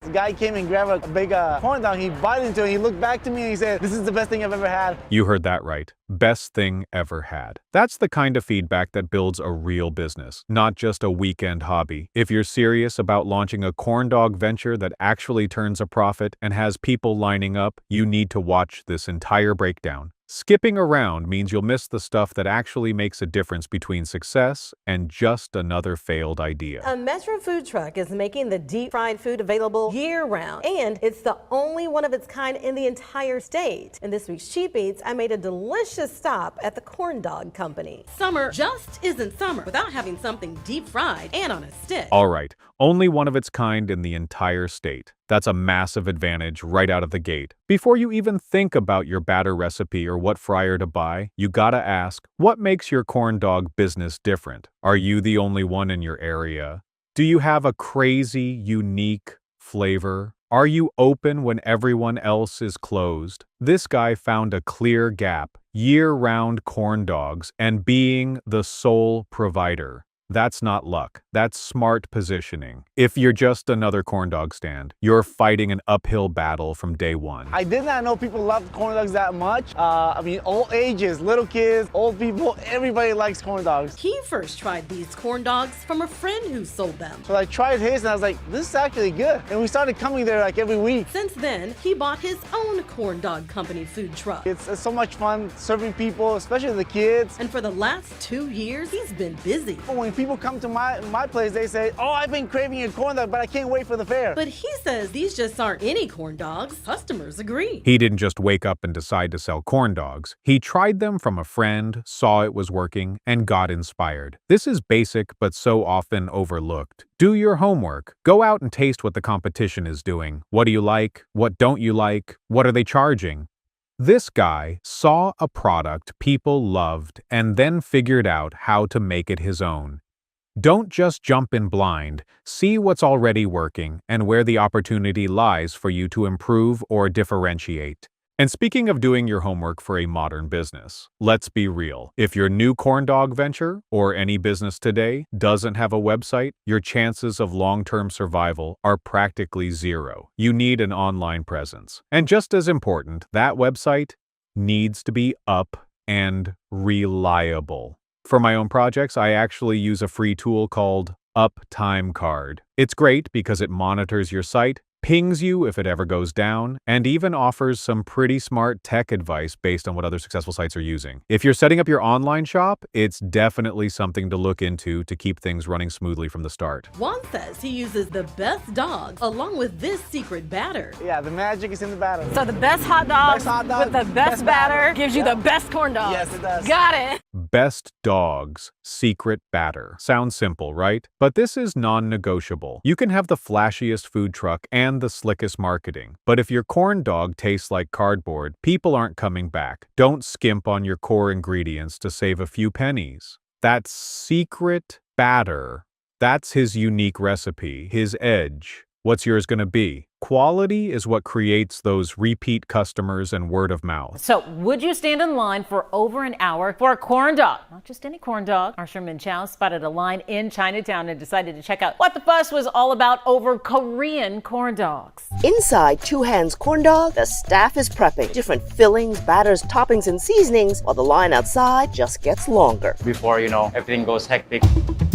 The guy came and grabbed a big corn dog. He bite into it. He looked back to me and he said, "This is the best thing I've ever had." You heard that right. Best thing ever had. That's the kind of feedback that builds a real business, not just a weekend hobby. If you're serious about launching a corn dog venture that actually turns a profit and has people lining up, you need to watch this entire breakdown. Skipping around means you'll miss the stuff that actually makes a difference between success and just another failed idea. A Metro food truck is making the deep fried food available year-round, and it's the only one of its kind in the entire state. In this week's Cheap Eats, I made a delicious stop at the Corn Dog Company. Summer just isn't summer without having something deep fried and on a stick. All right, only one of its kind in the entire state. That's a massive advantage right out of the gate. Before you even think about your batter recipe or what fryer to buy, you gotta ask, what makes your corn dog business different? Are you the only one in your area? Do you have a crazy, unique flavor? Are you open when everyone else is closed? This guy found a clear gap: year-round corn dogs and being the sole provider. That's not luck. That's smart positioning. If you're just another corn dog stand, you're fighting an uphill battle from day one. I did not know people loved corn dogs that much. I mean, all ages, little kids, old people, everybody likes corn dogs. He first tried these corn dogs from a friend who sold them. So I tried his and I was like, this is actually good. And we started coming there like every week. Since then, he bought his own Corn Dog Company food truck. It's so much fun serving people, especially the kids. And for the last 2 years, he's been busy. When people come to my place, they say, "Oh, I've been craving a corn dog, but I can't wait for the fair." But he says these just aren't any corn dogs. Customers agree. He didn't just wake up and decide to sell corn dogs. He tried them from a friend, saw it was working, and got inspired. This is basic but so often overlooked. Do your homework. Go out and taste what the competition is doing. What do you like? What don't you like? What are they charging? This guy saw a product people loved and then figured out how to make it his own. Don't just jump in blind. See what's already working and where the opportunity lies for you to improve or differentiate. And speaking of doing your homework for a modern business, let's be real. If your new corn dog venture, or any business today, doesn't have a website, your chances of long-term survival are practically zero. You need an online presence. And just as important, that website needs to be up and reliable. For my own projects, I actually use a free tool called Uptime Card. It's great because it monitors your site, pings you if it ever goes down, and even offers some pretty smart tech advice based on what other successful sites are using. If you're setting up your online shop, it's definitely something to look into to keep things running smoothly from the start. Juan says he uses the best dogs along with this secret batter. Yeah, the magic is in the batter. So the best hot dog with the best batter gives you the best corn dogs. Yes, it does. Got it. Best Dogs Secret Batter. Sounds simple, right? But this is non-negotiable. You can have the flashiest food truck and the slickest marketing, but if your corn dog tastes like cardboard, people aren't coming back. Don't skimp on your core ingredients to save a few pennies. That secret batter, that's his unique recipe, his edge. What's yours gonna be? Quality is what creates those repeat customers and word of mouth. So would you stand in line for over an hour for a corn dog? Not just any corn dog. Our Sherman Chow spotted a line in Chinatown and decided to check out what the fuss was all about over Korean corn dogs. Inside Two Hands Corn Dog, the staff is prepping different fillings, batters, toppings, and seasonings, while the line outside just gets longer. Before, everything goes hectic.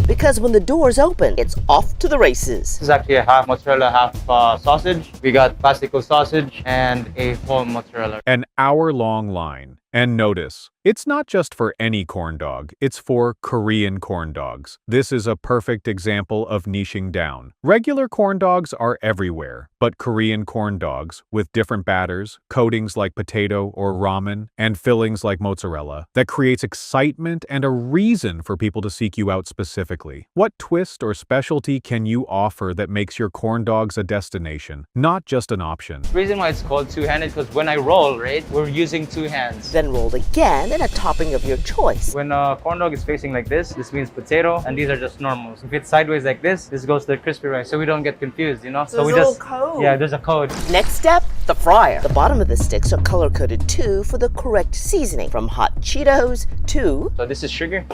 Because when the doors open, it's off to the races. This is actually a half mozzarella, half sausage. We got classical sausage and a whole mozzarella. An hour-long line. And notice, it's not just for any corn dog, it's for Korean corn dogs. This is a perfect example of niching down. Regular corn dogs are everywhere, but Korean corn dogs, with different batters, coatings like potato or ramen, and fillings like mozzarella, that creates excitement and a reason for people to seek you out specifically. What twist or specialty can you offer that makes your corn dogs a destination, not just an option? The reason why it's called two-handed because when I roll, right, we're using two hands. Then rolled again in a topping of your choice. When a corn dog is facing like this means potato, and these are just normals. If it's sideways like this goes to the crispy rice, so we don't get confused, So we just code. Yeah, there's a code. Next step, the fryer. The bottom of the sticks are color-coded too for the correct seasoning, from hot Cheetos to... So this is sugar.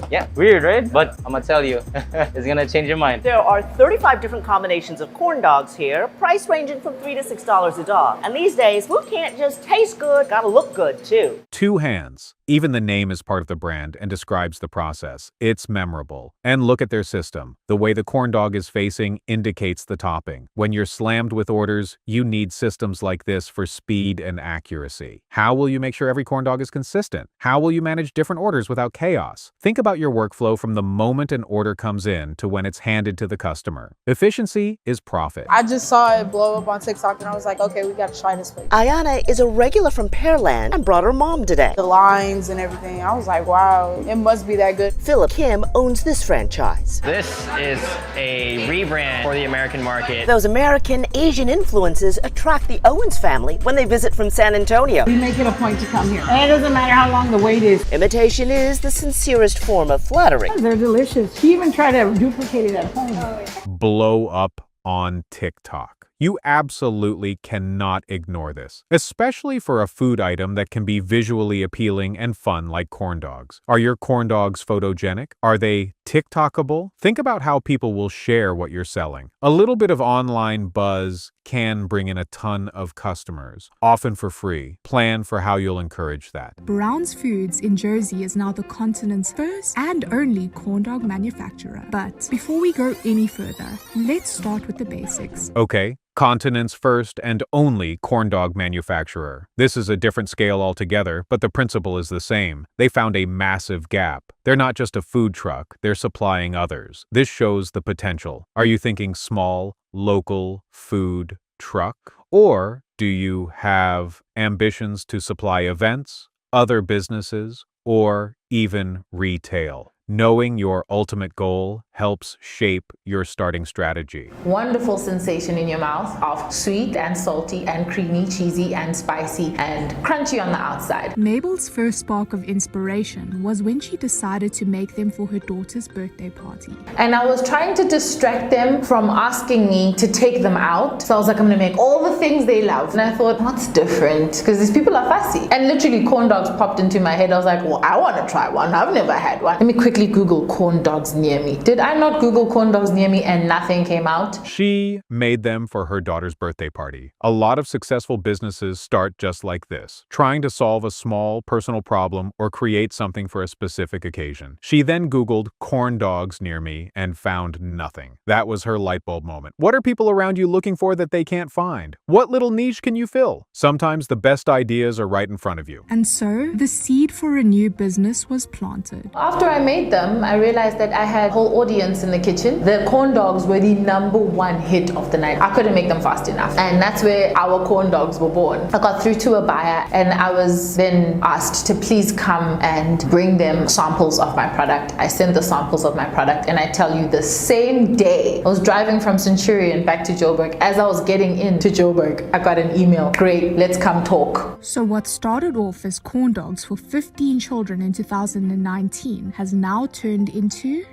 Yeah, weird, right? But I'm gonna tell you, it's gonna change your mind. There are 35 different combinations of corn dogs here, price ranging from $3 to $6 a dog. And these days, food can't just taste good, gotta look good too. Two hands. Even the name is part of the brand and describes the process. It's memorable. And look at their system. The way the corn dog is facing indicates the topping. When you're slammed with orders, you need systems like this for speed and accuracy. How will you make sure every corn dog is consistent? How will you manage different orders without chaos? Think about your workflow from the moment an order comes in to when it's handed to the customer. Efficiency is profit. I just saw it blow up on TikTok and I was like, okay, we gotta try this place. Ayana is a regular from Pearland and brought her mom today. The lines and everything, I was like, wow, it must be that good. Philip Kim owns this franchise. This is a rebrand for the American market. Those American Asian influences attract the Owens family when they visit from San Antonio. We make it a point to come here. And it doesn't matter how long the wait is. Imitation is the sincerest form of flattery. They're delicious. She even tried to duplicate it at home. Blow up on TikTok. You absolutely cannot ignore this, especially for a food item that can be visually appealing and fun like corn dogs. Are your corn dogs photogenic? Are they TikTokable? Think about how people will share what you're selling. A little bit of online buzz can bring in a ton of customers, often for free. Plan for how you'll encourage that. Brown's Foods in Jersey is now the continent's first and only corn dog manufacturer. But before we go any further, let's start with the basics. Okay. Continent's first and only corn dog manufacturer. This is a different scale altogether, but the principle is the same. They found a massive gap. They're not just a food truck, they're supplying others. This shows the potential. Are you thinking small, local food truck? Or do you have ambitions to supply events, other businesses, or even retail? Knowing your ultimate goal helps shape your starting strategy. Wonderful sensation in your mouth of sweet and salty and creamy, cheesy and spicy and crunchy on the outside. Mabel's first spark of inspiration was when she decided to make them for her daughter's birthday party. And I was trying to distract them from asking me to take them out. So I was like, I'm gonna make all the things they love. And I thought, what's different? Because these people are fussy. And literally corn dogs popped into my head. I was like, well, I want to try one. I've never had one. Let me quickly Google corn dogs near me. Did I not Google corn dogs near me and nothing came out? She made them for her daughter's birthday party. A lot of successful businesses start just like this, trying to solve a small personal problem or create something for a specific occasion. She then Googled corn dogs near me and found nothing. That was her light bulb moment. What are people around you looking for that they can't find? What little niche can you fill? Sometimes the best ideas are right in front of you. And so, the seed for a new business was planted. After I made them, I realized that I had a whole audience in the kitchen. The corn dogs were the #1 hit of the night. I couldn't make them fast enough. And that's where our corn dogs were born. I got through to a buyer and I was then asked to please come and bring them samples of my product. I sent the samples of my product and I tell you the same day, I was driving from Centurion back to Joburg. As I was getting into Joburg, I got an email. Great, let's come talk. So what started off as corn dogs for 15 children in 2019 has now turned into...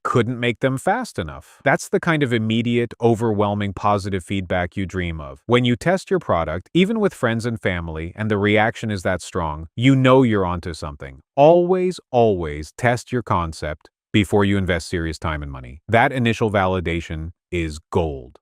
Couldn't make them fast enough. That's the kind of immediate, overwhelming positive feedback you dream of. When you test your product, even with friends and family, and the reaction is that strong, you know you're onto something. Always, always test your concept before you invest serious time and money. That initial validation is gold.